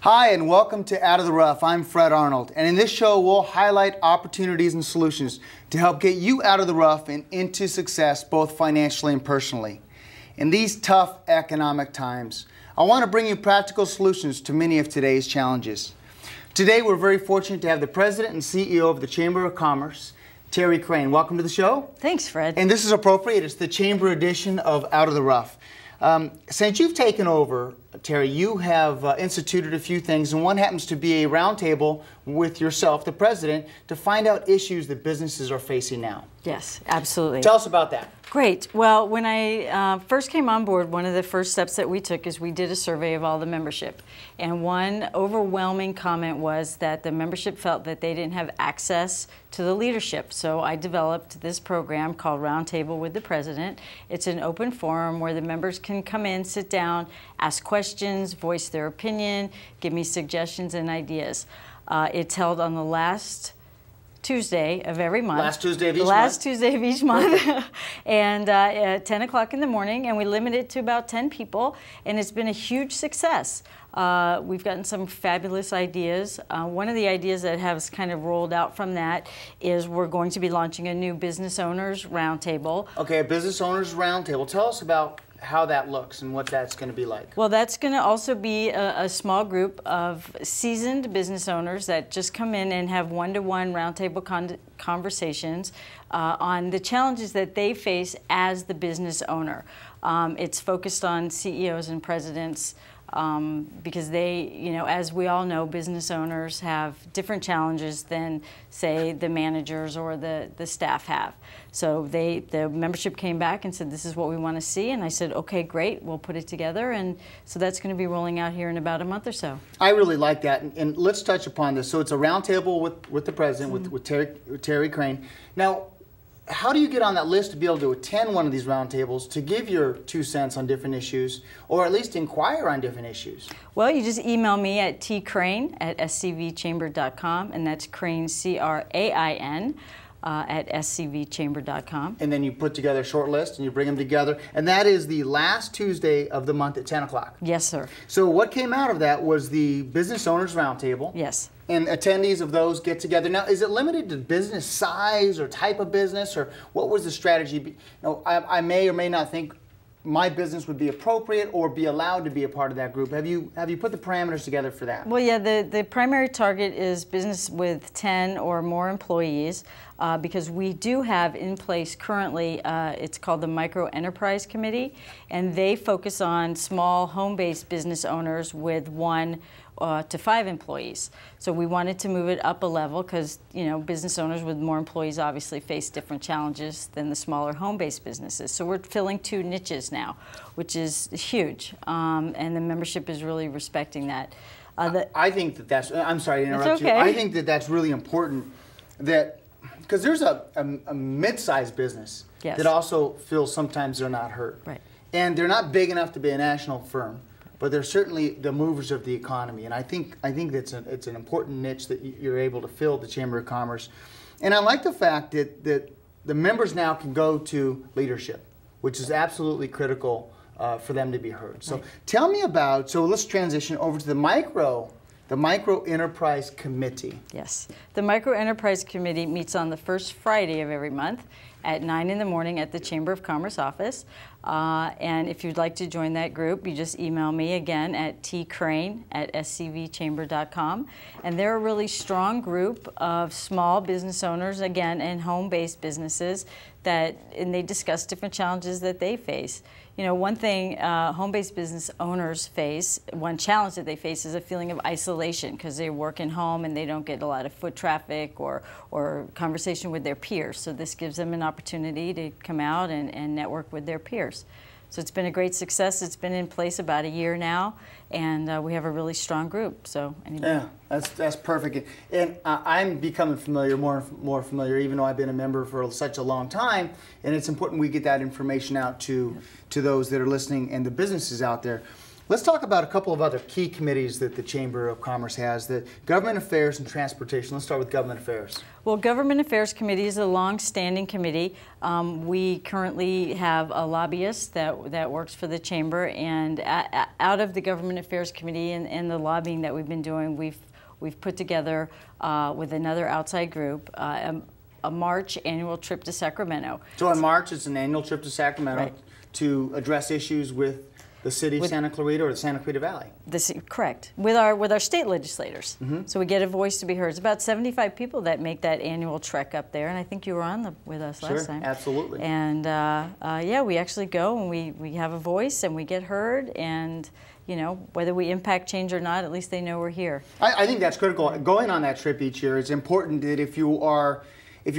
Hi, and welcome to Out of the Rough. I'm Fred Arnold, and in this show we'll highlight opportunities and solutions to help get you out of the rough and into success both financially and personally. In these tough economic times, I want to bring you practical solutions to many of today's challenges. Today we're very fortunate to have the President and CEO of the Chamber of Commerce, Terri Crain. Welcome to the show. Thanks, Fred. And this is appropriate. It's the Chamber edition of Out of the Rough. Since you've taken over, Terri, you have instituted a few things, and one happens to be a roundtable with yourself, the President, to find out issues that businesses are facing now. Yes, absolutely. Tell us about that. Great. Well, when I first came on board, one of the first steps that we took is we did a survey of all the membership. And one overwhelming comment was that the membership felt that they didn't have access to the leadership. So I developed this program called Roundtable with the President. It's an open forum where the members can come in, sit down, ask questions, voice their opinion, give me suggestions and ideas. It's held on the last Tuesday of every month. Last Tuesday of each month. The last Tuesday of each month. And at 10 o'clock in the morning, and we limit it to about 10 people, and it's been a huge success. We've gotten some fabulous ideas. One of the ideas that has kind of rolled out from that is we're going to be launching a new Business Owners Roundtable. Okay, a Business Owners Roundtable. Tell us about how that looks and what that's going to be like. Well, that's going to also be a small group of seasoned business owners that just come in and have one-to-one roundtable conversations on the challenges that they face as the business owner. It's focused on CEOs and presidents because they, you know, as we all know, business owners have different challenges than, say, the managers or the staff have. So the membership came back and said, this is what we want to see. And I said, okay, great, we'll put it together. And so that's going to be rolling out here in about a month or so. I really like that. And let's touch upon this. So it's a roundtable with the President, with Terri Crain. Now, how do you get on that list to be able to attend one of these roundtables to give your 2 cents on different issues, or at least inquire on different issues? Well, you just email me at tcrain@scvchamber.com, and that's Crain, C-R-A-I-N, at scvchamber.com. And then you put together a short list and you bring them together. And that is the last Tuesday of the month at 10 o'clock. Yes, sir. So what came out of that was the Business Owners Roundtable. Yes. And attendees of those get together. Now, is it limited to business size or type of business, or what was the strategy? Now, I may or may not think my business would be appropriate or be allowed to be a part of that group. Have you put the parameters together for that? Well, yeah, the primary target is business with 10 or more employees because we do have in place currently, it's called the Micro Enterprise Committee, and they focus on small home-based business owners with 1 to 5 employees. So we wanted to move it up a level because, you know, business owners with more employees obviously face different challenges than the smaller home-based businesses. So we're filling 2 niches now, which is huge, and the membership is really respecting that. I think that's, I'm sorry to interrupt okay. you. I think that's really important, that because there's a mid-sized business yes. that also feels sometimes they're not heard. Right. And they're not big enough to be a national firm, but they're certainly the movers of the economy. And I think it's an important niche that you're able to fill, the Chamber of Commerce. And I like the fact that the members now can go to leadership, which is absolutely critical for them to be heard. So right. Tell me about, so let's transition over to the Micro Enterprise Committee. Yes. The Micro Enterprise Committee meets on the first Friday of every month at 9 in the morning at the Chamber of Commerce office. And if you'd like to join that group, you just email me again at tcrain@scvchamber.com. And they're a really strong group of small business owners, again, and home-based businesses and they discuss different challenges that they face. You know, one thing home-based business owners face, one challenge that they face is a feeling of isolation because they work in home and they don't get a lot of foot traffic or conversation with their peers. So this gives them an opportunity to come out and network with their peers. So it's been a great success. It's been in place about a year now, and we have a really strong group. So anyway. Yeah, that's perfect. And I'm becoming familiar, more familiar, even though I've been a member for such a long time. And it's important we get that information out to those that are listening and the businesses out there. Let's talk about a couple of other key committees that the Chamber of Commerce has, the Government Affairs and Transportation. Let's start with Government Affairs. Well, Government Affairs Committee is a long-standing committee. We currently have a lobbyist that works for the Chamber, and out of the Government Affairs Committee and the lobbying that we've been doing, we've put together with another outside group a March annual trip to Sacramento. So in March, it's an annual trip to Sacramento, right, to address issues with the city of Santa Clarita or the Santa Clarita Valley. Correct. With our state legislators. So we get a voice to be heard. It's about 75 people that make that annual trek up there, and I think you were on with us last time. Sure, absolutely. And yeah, we actually go and we have a voice and we get heard, and you know, whether we impact change or not, at least they know we're here. I think that's critical. Going on that trip each year, it's important that if you're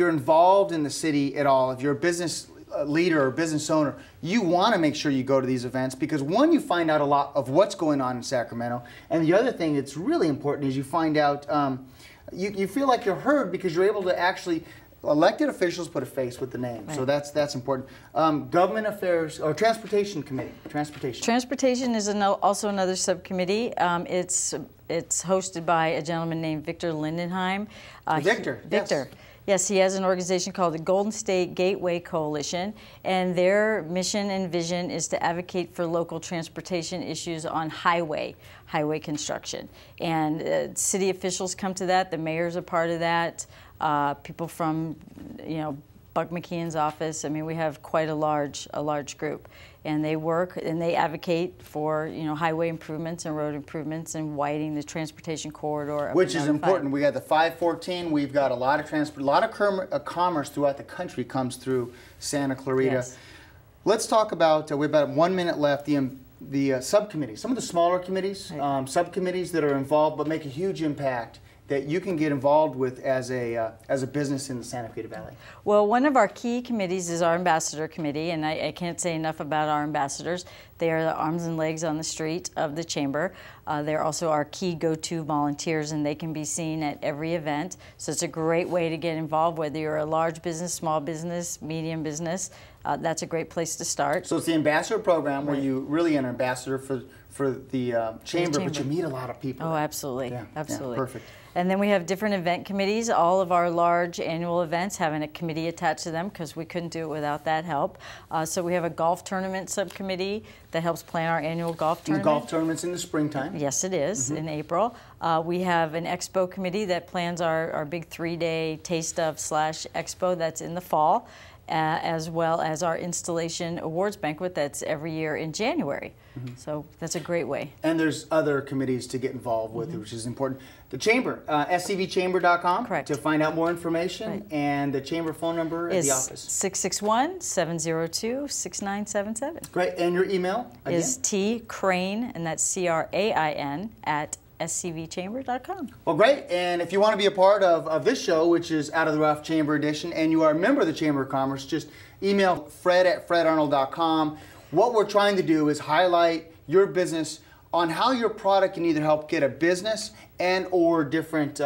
involved in the city at all, if you're a business leader or business owner, you want to make sure you go to these events, because one, you find out a lot of what's going on in Sacramento, and the other thing that's really important is you find out, you feel like you're heard because you're able to actually, elected officials put a face with the name. Right. So that's important. Government Affairs or Transportation Committee. Transportation is also another subcommittee. It's hosted by a gentleman named Victor Lindenheim. Victor. Yes. Yes, he has an organization called the Golden State Gateway Coalition, and their mission and vision is to advocate for local transportation issues on highway construction. And city officials come to that, the mayor's a part of that, people from, you know, Buck McKeon's office. I mean, we have quite a large group, and they work and they advocate for, you know, highway improvements and road improvements and widening the transportation corridor. Which is important. We got the 514. We've got a lot of commerce throughout the country comes through Santa Clarita. Yes. Let's talk about. We have about 1 minute left. The subcommittees, some of the smaller committees, right, subcommittees that are involved but make a huge impact, that you can get involved with as a business in the Santa Clarita Valley? Well, one of our key committees is our Ambassador Committee, and I can't say enough about our ambassadors. They are the arms and legs on the street of the Chamber. They're also our key go-to volunteers, and they can be seen at every event. So it's a great way to get involved, whether you're a large business, small business, medium business. That's a great place to start. So it's the Ambassador Program, right, where you really are an ambassador for the Chamber, but you meet a lot of people. Oh, absolutely. Yeah, absolutely. Yeah, perfect. And then we have different event committees. All of our large annual events have a committee attached to them because we couldn't do it without that help. So we have a golf tournament subcommittee that helps plan our annual golf tournament. And the golf tournament's in the springtime. Yes, it is, in April. We have an expo committee that plans our big 3-day taste of / expo that's in the fall, as well as our installation awards banquet that's every year in January. So that's a great way. And there's other committees to get involved with, which is important. The Chamber, scvchamber.com, correct, to find out more information, right, and the Chamber phone number at the office. 661-702-6977. Great, and your email again? Is Crain, and that's CRAIN, at scvchamber.com. Well, great. And if you want to be a part of this show, which is Out of the Rough Chamber Edition, and you are a member of the Chamber of Commerce, just email fred@fredarnold.com. What we're trying to do is highlight your business on how your product can either help get a business and or different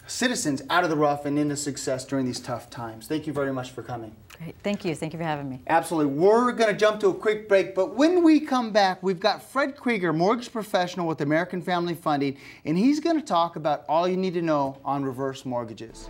citizens out of the rough and into success during these tough times. Thank you very much for coming. Great. Thank you. Thank you for having me. Absolutely. We're going to jump to a quick break, but when we come back, we've got Fred Krieger, mortgage professional with American Family Funding, and he's going to talk about all you need to know on reverse mortgages.